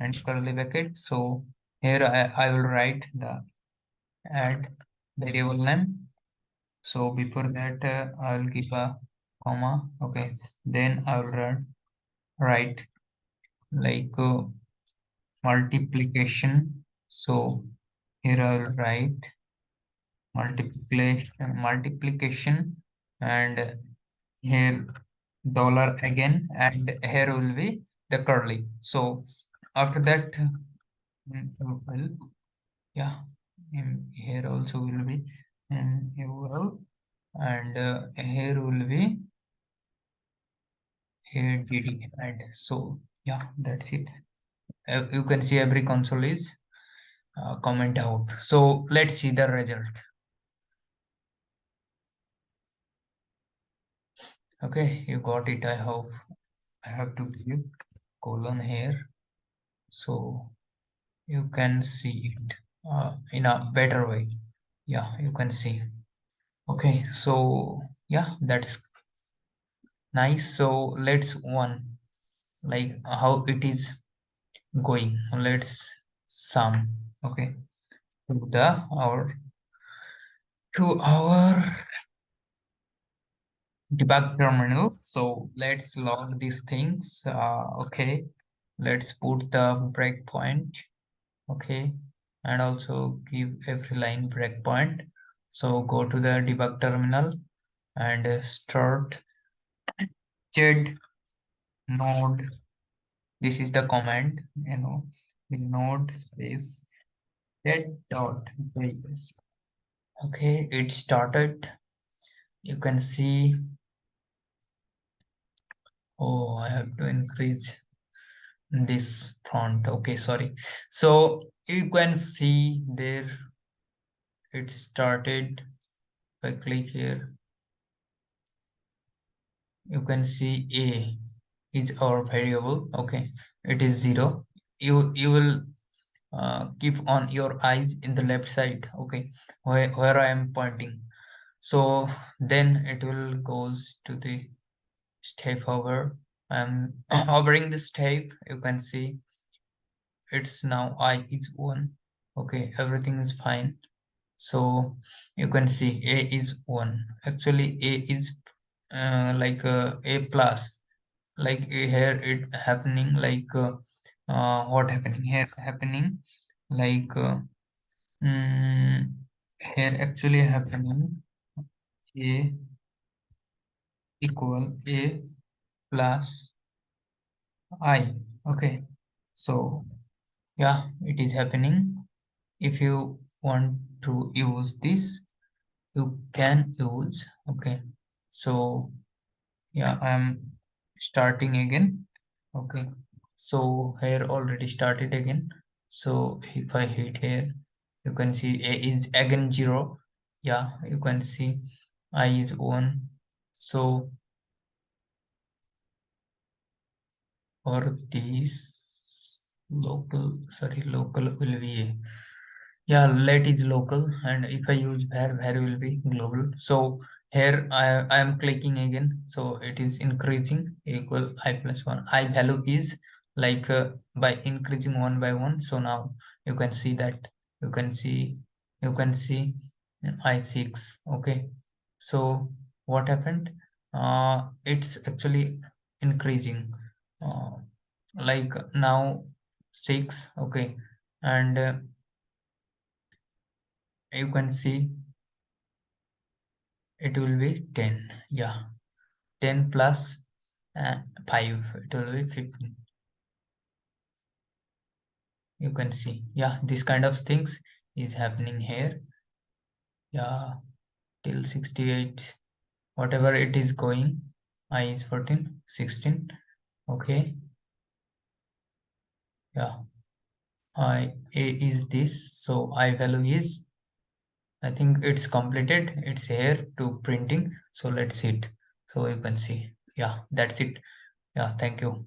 and curly bracket. So here I will write the add variable name. So before that I will give a comma. Okay, then I will write like multiplication. So here I will write multiplication, and here dollar again, and here will be the curly. So after that well, yeah, here also will be and here will, and here will be here dd, and so yeah, that's it. You can see every console is comment out. So let's see the result. Okay, you got it. I hope. I have to give colon here so you can see it in a better way. Yeah, you can see. Okay, so yeah, that's nice. So let's one like how it is going. Let's sum. Okay, to the our debug terminal. So let's log these things. Okay, let's put the breakpoint. Okay, and also give every line breakpoint. So go to the debug terminal and start chd node. This is the command, the node space chd dot js. Okay, it started. You can see. Oh, I have to increase this font. Okay, sorry. So you can see there it started. If I click here, you can see a is our variable. Okay, it is 0. You will keep on your eyes in the left side. Okay, where I am pointing. So then it will goes to the step hover. I'm hovering the step. You can see it's now I is 1. Okay, everything is fine. So you can see a is 1. Actually a is like a plus, like here it happening like what happening here happening like mm, here actually happening a equal a plus I. Okay, so yeah, it is happening. If you want to use this, you can use. Okay, so yeah, I'm starting again. Okay, so here already started again. So if I hit here, you can see a is again 0. Yeah, you can see I is 1. So for this local, sorry, local will be a, yeah, let is local, and if I use var will be global. So here I am clicking again, so it is increasing equal I plus 1. I value is like by increasing one by one. So now you can see that, you can see you can see I6. Okay, so what happened, it's actually increasing, uh, like now 6. Okay, and you can see it will be 10. Yeah, 10 plus 5, it will be 15. You can see, yeah, this kind of things is happening here. Yeah, till 68, whatever it is going. I is 14, 16. Okay, yeah, I a is this, so I value is, I think it's completed. It's here to printing. So let's see it. So you can see, yeah, that's it. Yeah, thank you.